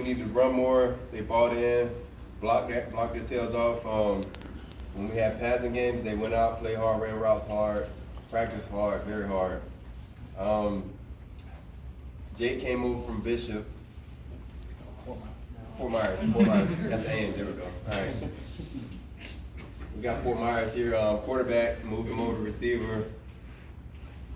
we need to run more. They bought in, blocked their tails off. When we had passing games, they went out, played hard, ran routes hard, practiced hard, very hard. Jake came over from Bishop. Fort Myers. That's A&M, there we go. All right. We got Fort Myers here, quarterback, moved him over to receiver,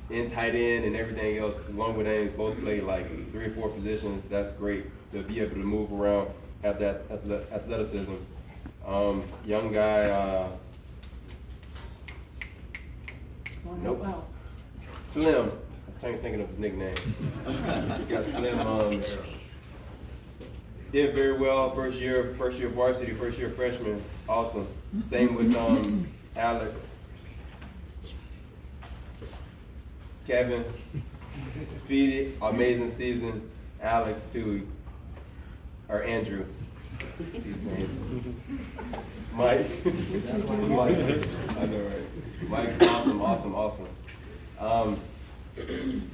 in tight end and everything else, along with Ames, both played like 3 or 4 positions. That's great to be able to move around, have that athleticism. Young guy, nope. Slim. I'm thinking of his nickname. You got Slim. Did very well first year varsity, first year freshman. Awesome. Same with Alex. Kevin, speedy, amazing season. Alex too, or Andrew. Mike. Mike. I know, right? Mike's awesome.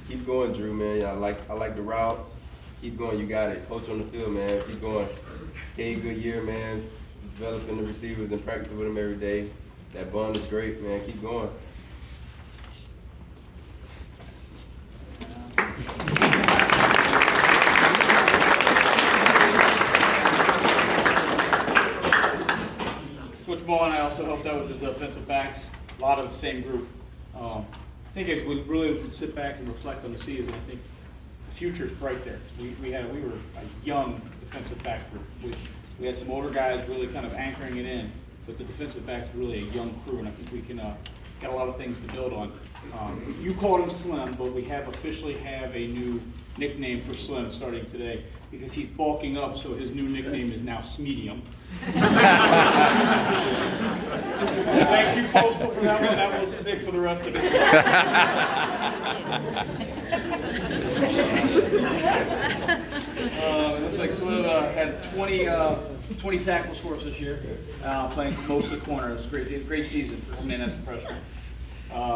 Keep going, Drew, man. I like the routes. Keep going, you got it. Coach on the field, man. Keep going. K, good year, man. Developing the receivers and practicing with them every day. That bond is great, man. Keep going. Coach Ball and I also helped out with the defensive backs, a lot of the same group. I think as we really sit back and reflect on the season, I think the future is bright there. We were a young defensive back group. We had some older guys really kind of anchoring it in, but the defensive back's really a young crew, and I think we can got a lot of things to build on. You called him Slim, but we officially have a new nickname for Slim starting today because he's bulking up, so his new nickname is now Smedium. Thank you, Postal, for that one. That will stick for the rest of his life. It looks like Slim had 20 tackles for us this year, playing most of the corner. It was a great season for him as a freshman.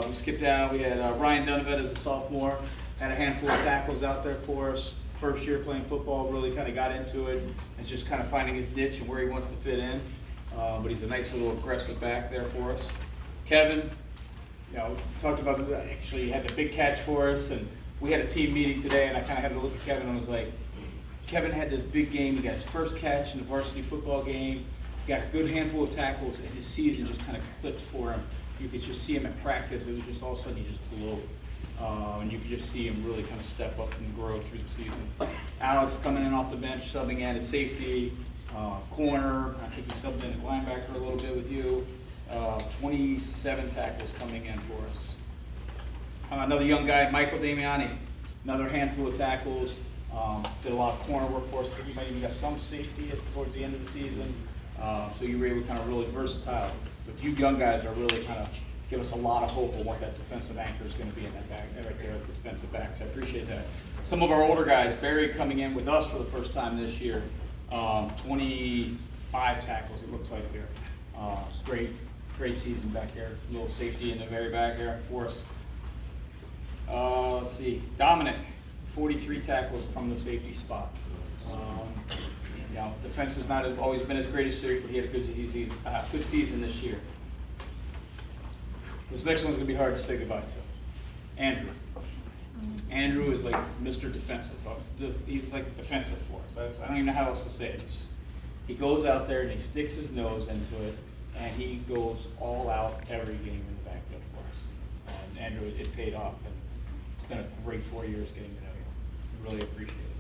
We skipped down. We had Ryan Donovan as a sophomore. Had a handful of tackles out there for us. First year playing football, really kind of got into it. It's just kind of finding his niche and where he wants to fit in. But he's a nice little aggressive back there for us. Kevin, talked about, actually he had the big catch for us, and we had a team meeting today, and I kind of had to look at Kevin and was like, Kevin had this big game. He got his first catch in the varsity football game. He got a good handful of tackles, and his season just kind of clicked for him. You could just see him at practice. It was just all of a sudden he just glowed. And you could just see him really kind of step up and grow through the season. Alex coming in off the bench, subbing in at safety, corner. I think he subbed in at linebacker a little bit with you. 27 tackles coming in for us. Another young guy, Michael Damiani, another handful of tackles. Did a lot of corner work for us. I think he might even got some safety towards the end of the season. So you were able to kind of really versatile. But you young guys are really kind of give us a lot of hope of what that defensive anchor is going to be in that back right there at the defensive backs. I appreciate that. Some of our older guys, Barry coming in with us for the first time this year, 25 tackles it looks like here. Great season back there. A little safety in the very back there for us. Let's see, Dominic, 43 tackles from the safety spot. Defense has not always been as great as Siri, but he had a good season this year. This next one's going to be hard to say goodbye to. Andrew. Andrew is like Mr. Defensive. He's like defensive for us. I don't even know how else to say it. He goes out there and he sticks his nose into it, and he goes all out every game in the backfield for us. And Andrew, it paid off, and it's been a great 4 years getting to know you. Really appreciate it.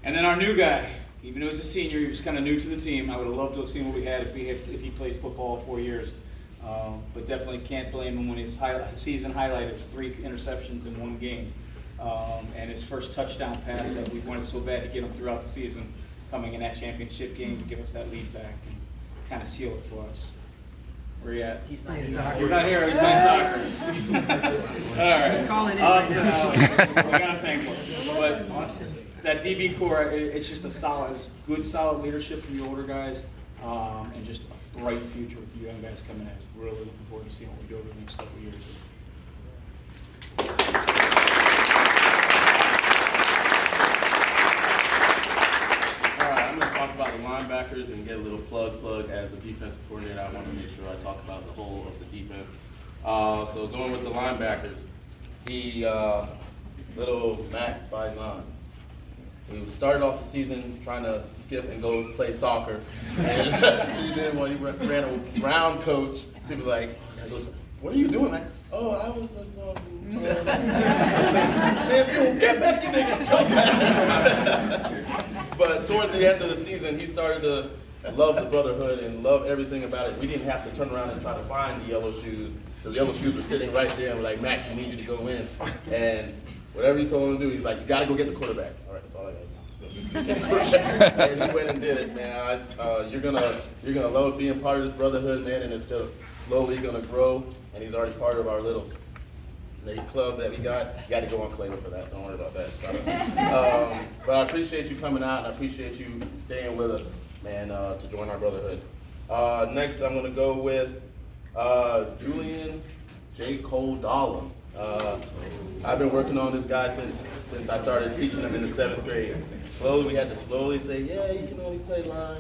And then our new guy, even though he was a senior, he was kind of new to the team. I would have loved to have seen what we had if he played football 4 years. But definitely can't blame him when his season highlight is 3 interceptions in 1 game. And his first touchdown pass that we wanted so bad to get him throughout the season, coming in that championship game to give us that lead back and kind of seal it for us. Where he at? He's playing soccer. He's not here. He's playing soccer. All right. He's calling in. Austin, we're gonna thank him. But that DB core, it's just a good solid leadership from the older guys, and just a bright future with you young guys coming in. Really looking forward to seeing what we do over the next couple of years. linebackers and get a little plug as a defensive coordinator. I want to make sure I talk about the whole of the defense. So going with the linebackers, little Max Bison. We started off the season trying to skip and go play soccer, and he didn't want. He ran a round coach to be like, "What are you doing, man?" "Oh, I was just man, get back, you nigga, jump back." But toward the end of the season, he started to love the brotherhood and love everything about it. We didn't have to turn around and try to find the yellow shoes. The yellow shoes were sitting right there, and we're like, "Max, we need you to go in." And whatever he told him to do, he's like, "You got to go get the quarterback." All right, that's all I got to do. And he went and did it, man. You're gonna love being part of this brotherhood, man, and it's just slowly gonna grow. And he's already part of our little snake club that we got. You got to go on Claymore for that. Don't worry about that. But I appreciate you coming out, and I appreciate you staying with us, man, to join our brotherhood. Next, I'm gonna go with Julian J. Cole Dahlem. I've been working on this guy since I started teaching him in the 7th grade. We had to slowly say, yeah, you can only play line.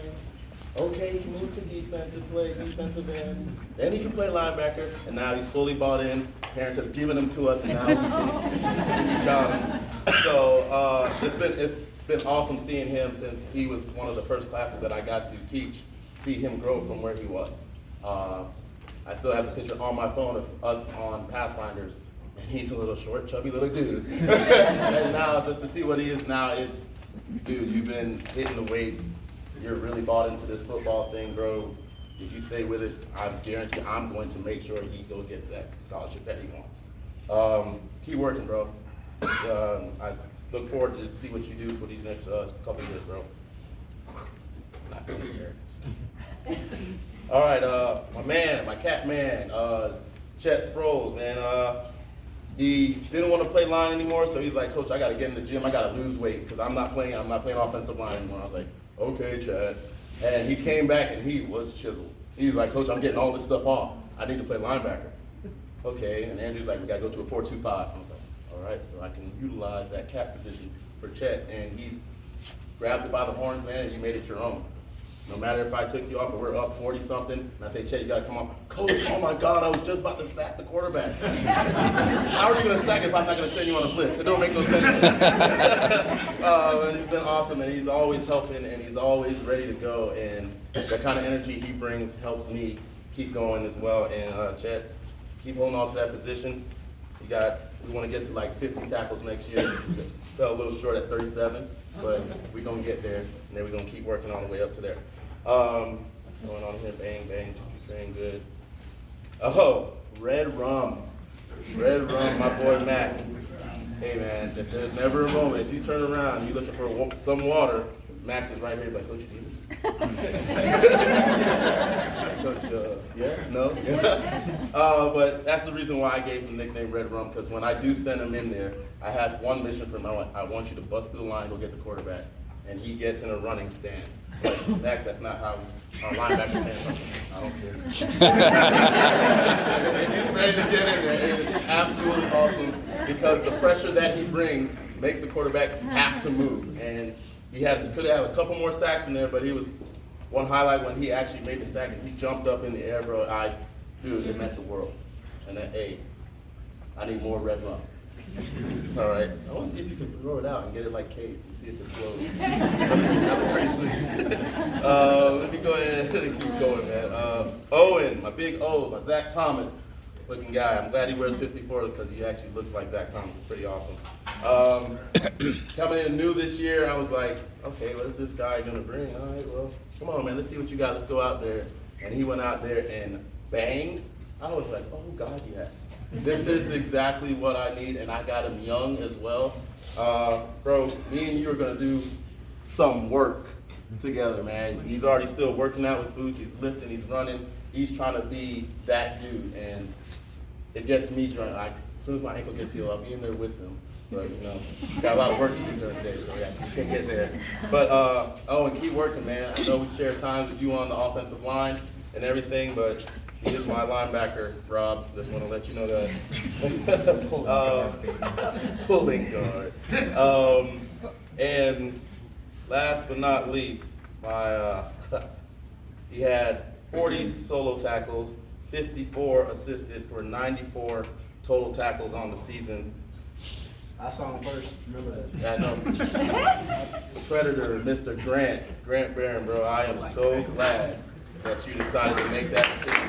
Okay, you can move to defensive end. Then he can play linebacker, and now he's fully bought in. Parents have given him to us, and now we can shout him. So it's been awesome seeing him since he was one of the first classes that I got to teach. See him grow from where he was. I still have the picture on my phone of us on Pathfinders, and he's a little short, chubby little dude. And now, just to see what he is now, it's, dude, you've been hitting the weights. You're really bought into this football thing, bro. If you stay with it, I guarantee I'm going to make sure he go get that scholarship that he wants. Keep working, bro. I look forward to see what you do for these next couple of years, bro. Not being a terrorist. All right, my cat man, Chet Sproles, man. He didn't want to play line anymore, so he's like, "Coach, I got to get in the gym. I got to lose weight because I'm not playing offensive line anymore." I was like, "Okay, Chet." And he came back and he was chiseled. He was like, "Coach, I'm getting all this stuff off. I need to play linebacker." Okay, and Andrew's like, "We got to go to a 4-2-5." I was like, "All right, so I can utilize that cat position for Chet." And he's grabbed it by the horns, man, and you made it your own. No matter if I took you off or we're up 40-something, and I say, "Chet, you got to come on." "Coach, oh my God, I was just about to sack the quarterback." How are you going to sack it if I'm not going to send you on a blitz? It don't make no sense. And he's been awesome, and he's always helping, and he's always ready to go. And the kind of energy he brings helps me keep going as well. And Chet, keep holding on to that position. We want to get to like 50 tackles next year. We fell a little short at 37, but we're going to get there, and then we're going to keep working on the way up to there. Going on here, bang, bang, choo-choo train, good. Oh, Red Rum, my boy Max. Hey man, if there's never a moment, if you turn around, you're looking for some water, Max is right here, like, "Coach, you need it?" Coach, yeah, no? But that's the reason why I gave him the nickname Red Rum, because when I do send him in there, I have one mission for him. I want you to bust through the line, go get the quarterback. And he gets in a running stance. Like, Max, that's not how our linebacker stands. I don't care. And he's ready to get in there. And it's absolutely awesome because the pressure that he brings makes the quarterback have to move. And he could have had a couple more sacks in there, but he was one highlight when he actually made the sack and he jumped up in the air, bro. Dude, it meant the world. And then, hey, I need more Red Rum. All right. I want to see if you can throw it out and get it like Cade's and see if it flows. That would be pretty sweet. Let me go ahead and keep going, man. Owen, my big O, my Zach Thomas looking guy. I'm glad he wears 54 because he actually looks like Zach Thomas. It's pretty awesome. Coming in new this year, I was like, okay, what is this guy going to bring? All right, well, come on, man. Let's see what you got. Let's go out there. And he went out there and banged. I was like, oh, God, yes. This is exactly what I need, and I got him young as well. Bro, me and you are going to do some work together, man. He's already still working out with boots. He's lifting, he's running. He's trying to be that dude, and it gets me drunk. As soon as my ankle gets healed, I'll be in there with them. But, you know, got a lot of work to do during the day, so yeah, you can't get there. But, and keep working, man. I know we share time with you on the offensive line and everything, but he is my linebacker, Rob. Just want to let you know that. Pulling guard. And last but not least, He had 40 solo tackles, 54 assisted for 94 total tackles on the season. I saw him first. Remember that? I know. Predator, Mr. Grant Barron, bro. I am so glad that you decided to make that decision.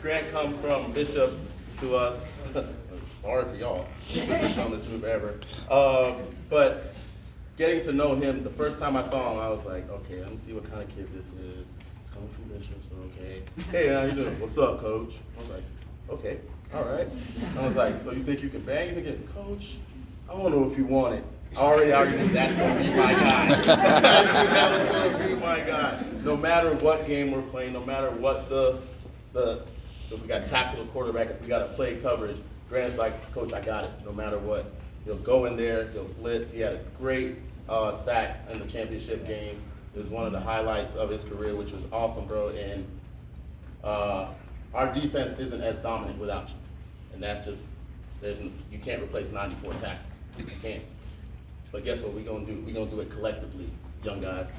Grant comes from Bishop to us. Sorry for y'all. This is the dumbest move ever. But getting to know him, the first time I saw him, I was like, okay, let me see what kind of kid this is. He's coming from Bishop, so okay. Hey, how you doing? What's up, coach? I was like, okay, all right. I was like, so you think you can bang? You think it, coach? I don't know if you want it. I already knew that's gonna be my guy. That was gonna be my guy. No matter what game we're playing, no matter what if we got tackle the quarterback, if we got to play coverage, Grant's like, coach, I got it, no matter what. He'll go in there, he'll blitz. He had a great sack in the championship game. It was one of the highlights of his career, which was awesome, bro. And our defense isn't as dominant without you. And that's just, you can't replace 94 tackles. You can't. But guess what we're gonna do? We're gonna do it collectively, young guys.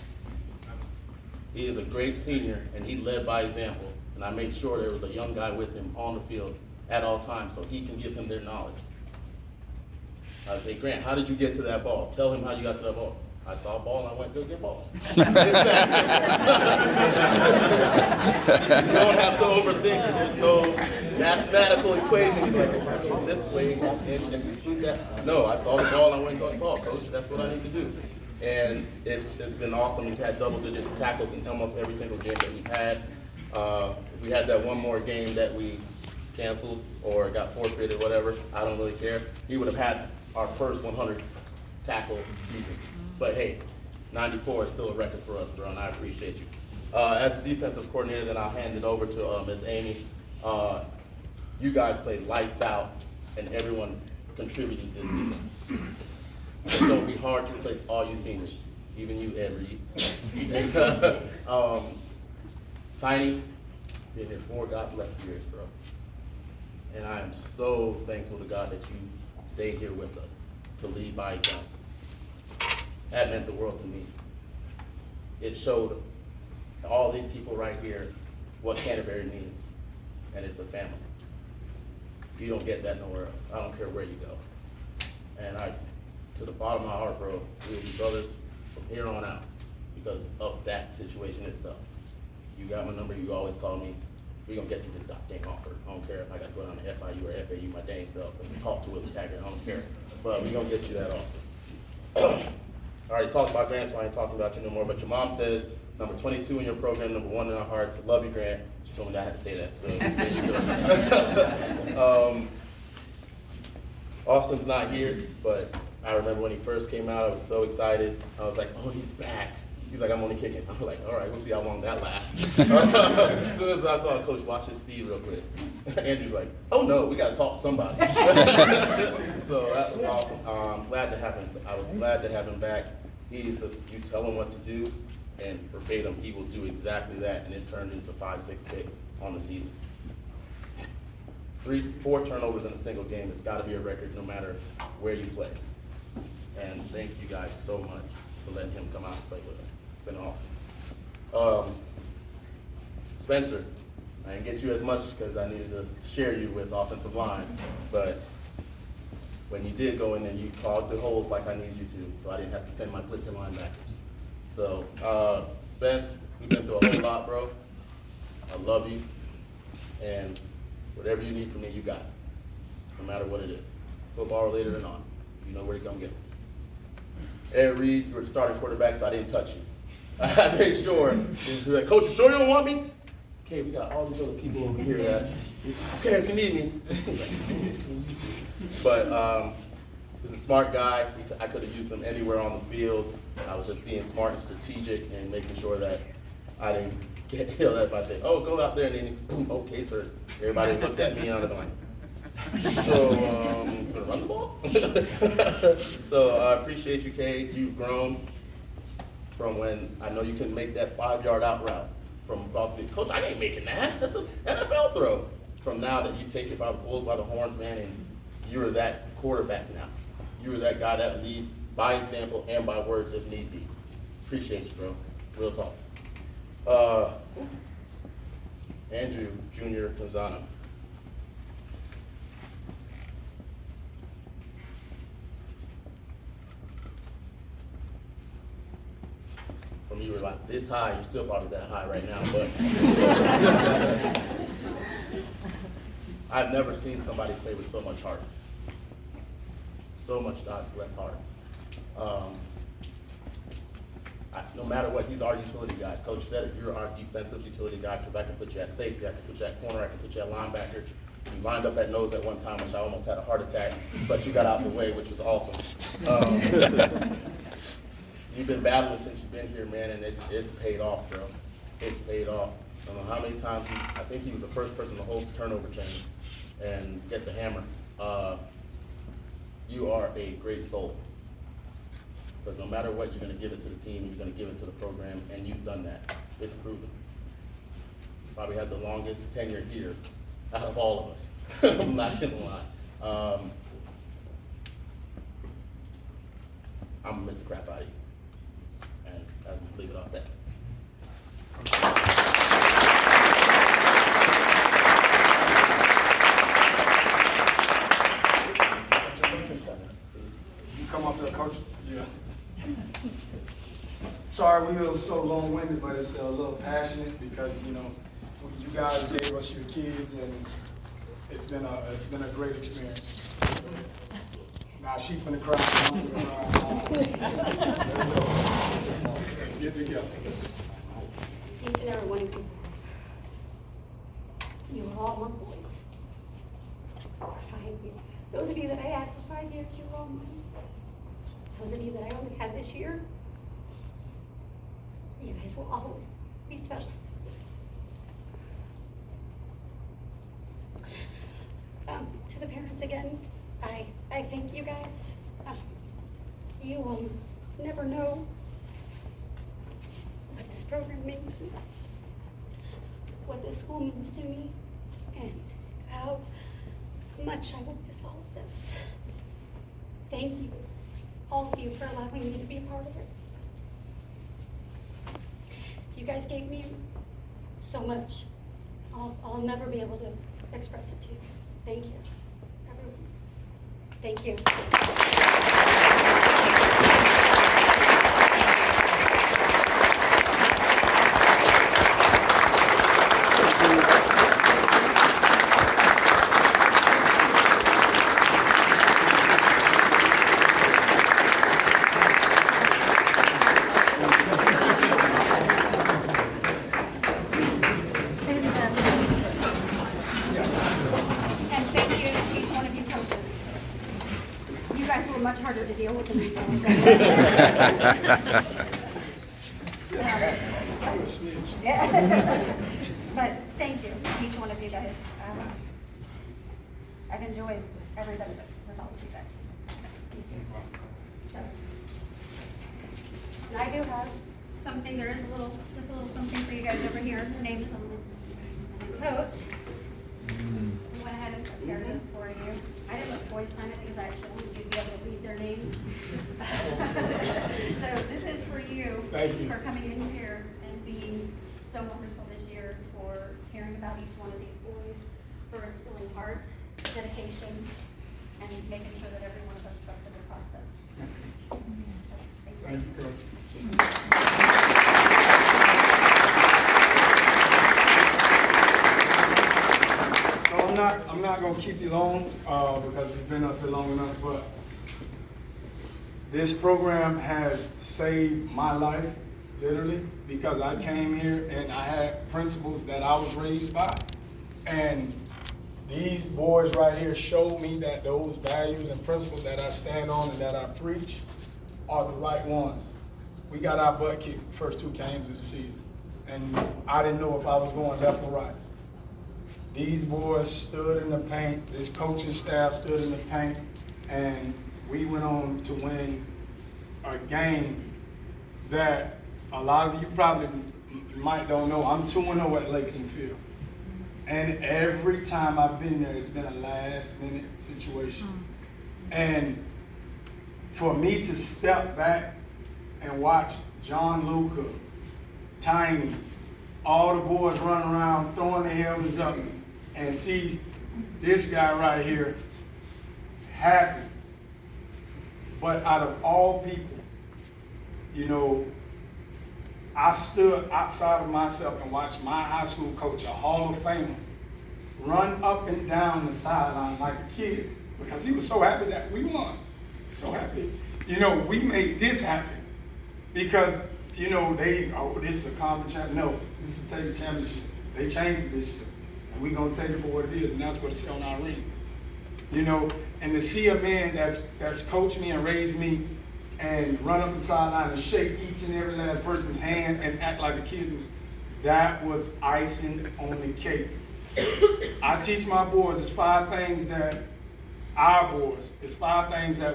He is a great senior, and he led by example. And I made sure there was a young guy with him on the field at all times so he can give him their knowledge. I'd say, Grant, how did you get to that ball? Tell him how you got to that ball. I saw a ball and I went, go get ball. It's that simple. You don't have to overthink it. There's no mathematical equation. You're like, if I go this way and exclude that. No, I saw the ball and I went, go get ball, coach. That's what I need to do. And it's been awesome. He's had double-digit tackles in almost every single game that we've had. If we had that one more game that we canceled or got forfeited, whatever, I don't really care. He would have had our first 100 tackle season. But hey, 94 is still a record for us, bro, and I appreciate you. As a defensive coordinator, then I'll hand it over to Ms. Amy. You guys played lights out, and everyone contributed this season. It's going to be hard to replace all you seniors, even you, Ed Reed. Tiny, been here 4 God bless years, bro. And I am so thankful to God that you stayed here with us to lead by example. That meant the world to me. It showed all these people right here what Canterbury means, and it's a family. You don't get that nowhere else. I don't care where you go. And to the bottom of my heart, bro, we'll be brothers from here on out because of that situation itself. You got my number, you always call me. We're gonna get you this dang offer. I don't care if I gotta go down to FIU or FAU my dang self and talk to Willie Taggart, I don't care. But we're gonna get you that offer. I already talked about Grant, so I ain't talking about you no more, but your mom says, number 22 in your program, number 1 in our hearts. Love you, Grant. She told me that I had to say that, so there you go. Austin's not here, but I remember when he first came out, I was so excited. I was like, oh, he's back. He's like, I'm only kicking. I'm like, all right, we'll see how long that lasts. As soon as I saw Coach watch his speed real quick, Andrew's like, oh no, we got to talk to somebody. So that was awesome. Glad to have him. I was glad to have him back. He's just, you tell him what to do, and verbatim, he will do exactly that, and it turned into 5-6 picks on the season. 3-4 turnovers in a single game. It's got to be a record no matter where you play. And thank you guys so much for letting him come out and play with us. It's been awesome. Spencer, I didn't get you as much because I needed to share you with offensive line, but when you did go in and you clogged the holes like I needed you to, so I didn't have to send my blitzing linebackers. So, Spence, we've been through a whole lot, bro. I love you, and whatever you need from me, you got it, no matter what it is. Football related or not, you know where to come get it. Ed Reed, you were the starting quarterback, so I didn't touch you. I made sure. He was like, Coach, you sure you don't want me? Okay, we got all these other people over here. Okay, if you need me. But he's a smart guy. I could have used him anywhere on the field. I was just being smart and strategic and making sure that I didn't get yelled at if I said, oh, go out there, and then boom, okay, sir. Everybody looked at me and I was like, so, gonna run the ball? So I appreciate you, Kay. You've grown from when I know you couldn't make that 5-yard out route from across the field. Coach, I ain't making that. That's an NFL throw. From now that you take it by the bulls, by the horns, man, and you're that quarterback now. you're that guy that lead by example and by words if need be. Appreciate you, bro. Real talk. Andrew Jr. Canzano. From you were like this high, you're still probably that high right now, but I've never seen somebody play with so much heart. So much God bless heart. No matter what, he's our utility guy. Coach said it, you're our defensive utility guy because I can put you at safety, I can put you at corner, I can put you at linebacker. You lined up at nose at one time, which I almost had a heart attack, but you got out of the way, which was awesome. You've been battling since you've been here, man, and it's paid off, bro. It's paid off. I don't know how many times, I think he was the first person to hold the turnover chain and get the hammer. You are a great soul. Because no matter what, you're going to give it to the team, you're going to give it to the program, and you've done that. It's proven. Probably had the longest tenure here out of all of us. I'm not going to lie. I'm going to miss the crap out of you. And I'll leave it off that. You come up there, Coach. Yeah. Sorry we were so long-winded, but it's a little passionate because you guys gave us your kids, and it's been a great experience. Now she finna cry. Let's get together. Each and every one of you boys. You were all my boys. For 5 years. Those of you that I had for 5 years, you were all mine. Those of you that I only had this year, you guys will always be special to me. To the parents again, I thank you guys. You will never know what this program means to me, what this school means to me, and how much I will miss all of this. Thank you, all of you, for allowing me to be a part of it. You guys gave me so much. I'll never be able to express it to you. Thank you, everyone. Thank you. And thank you to each one of you coaches. You guys were much harder to deal with than me. But thank you, each one of you guys. I've enjoyed every bit of it with all of you guys. Thank you. So, and I do have something, there is just a little something for you guys over here. Her name's Coach. We went ahead and prepared this for you. I didn't let boys sign it because I actually wanted you to be able to read their names. So this is for you. Thank you. For coming in here and being so wonderful this year, for caring about each one of these boys, for instilling heart, dedication, and making sure that every one of us trusted the process. So, thank you. Thank you, Coach. So I'm not gonna keep you long because we've been up here long enough, but this program has saved my life, literally, because I came here and I had principles that I was raised by. And these boys right here showed me that those values and principles that I stand on and that I preach are the right ones. We got our butt kicked the first 2 games of the season, and I didn't know if I was going left or right. These boys stood in the paint, this coaching staff stood in the paint, and we went on to win a game that a lot of you probably might don't know. I'm 2-0 at Lakeland Field. And every time I've been there, it's been a last-minute situation. And for me to step back and watch John Luca, Tiny, all the boys running around throwing their helmets up, and see this guy right here happy. But out of all people, you know, I stood outside of myself and watched my high school coach, a Hall of Famer, run up and down the sideline like a kid because he was so happy that we won. So happy. You know, we made this happen because, you know, this is a conference champion. No, this is a state championship. They changed it this year. And we're going to take it for what it is, and that's what it's on our ring. You know, and to see a man that's coached me and raised me and run up the sideline and shake each and every last person's hand and act like a kid, that was icing on the cake. I teach my boys, it's 5 things that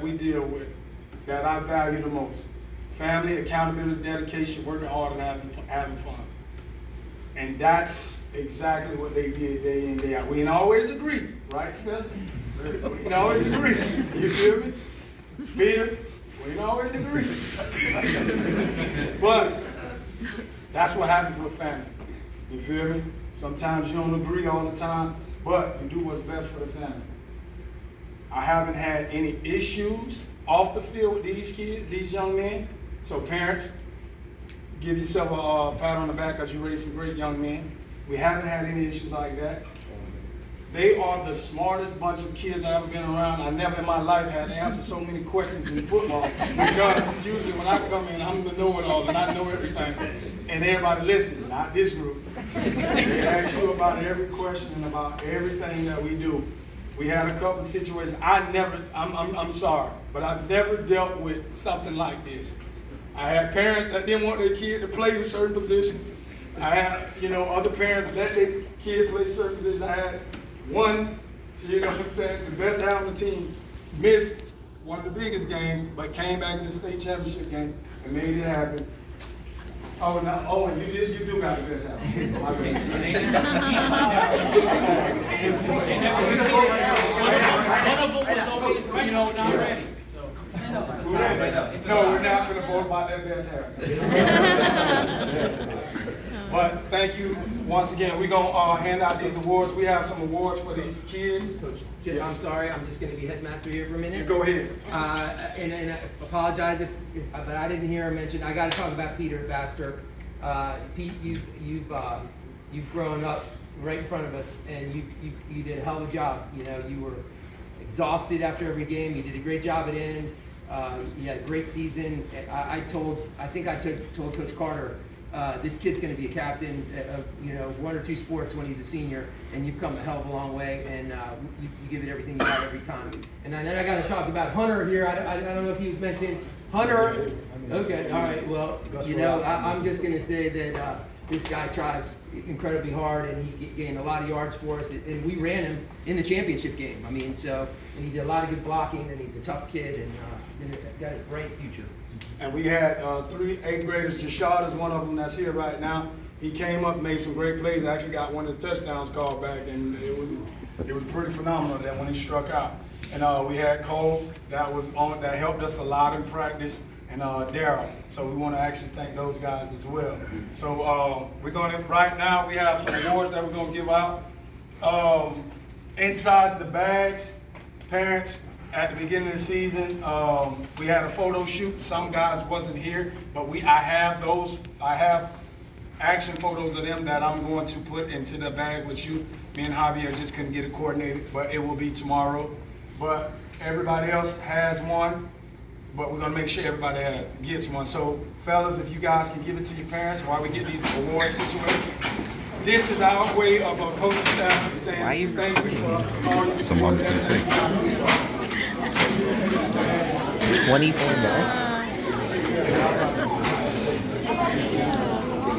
we deal with that I value the most. Family, accountability, dedication, working hard, and having fun. And that's exactly what they did day in, day out. We ain't always agree, right, Spencer? We ain't always agree. You feel me? Peter, we ain't always agree. But that's what happens with family. You feel me? Sometimes you don't agree all the time, but you do what's best for the family. I haven't had any issues off the field with these kids, these young men. So parents, give yourself a pat on the back because you raised some great young men. We haven't had any issues like that. They are the smartest bunch of kids I've ever been around. I never in my life had to answer so many questions in football because usually when I come in, I'm the know-it-all and I know everything. And everybody listens, not this group. They ask you about every question and about everything that we do. We had a couple of situations. I'm sorry, but I've never dealt with something like this. I had parents that didn't want their kid to play in certain positions. I had, other parents that let their kid play certain positions. I had one, the best guy on the team missed one of the biggest games, but came back in the state championship game and made it happen. Oh, no, Owen, you do got the best house. My bad. One of them was always, not ready. No, we're not going to vote about that best hair. But thank you once again. We're going to hand out these awards. We have some awards for these kids. Coach, Yes. I'm sorry, I'm just going to be headmaster here for a minute. You go ahead. And I apologize but I didn't hear him mention. I got to talk about Peter Basker. Pete, you've grown up right in front of us, and you did a hell of a job. You were exhausted after every game. You did a great job at the end. You had a great season. I told Coach Carter, this kid's going to be a captain of 1 or 2 sports when he's a senior, and you've come a hell of a long way, and you give it everything you got every time. And then I got to talk about Hunter here. I don't know if he was mentioned. Hunter. Okay. All right. Well, I'm just going to say that this guy tries incredibly hard, and he gained a lot of yards for us, and we ran him in the championship game. And he did a lot of good blocking, and he's a tough kid, and got a bright future. And we had 3 8th graders. Jashad is one of them that's here right now. He came up, made some great plays. I actually got one of his touchdowns called back, and it was pretty phenomenal that when he struck out. And we had Cole that helped us a lot in practice, and Daryl. So we want to actually thank those guys as well. So right now we have some awards that we're going to give out. Inside the bags, parents. At the beginning of the season, we had a photo shoot. Some guys wasn't here, but I have those. I have action photos of them that I'm going to put into the bag with you. Me and Javier just couldn't get it coordinated, but it will be tomorrow. But everybody else has one, but we're gonna make sure everybody gets one. So fellas, if you guys can give it to your parents while we get these award situations. This is our way of a coaching staff saying thank you for all your support. 24 minutes.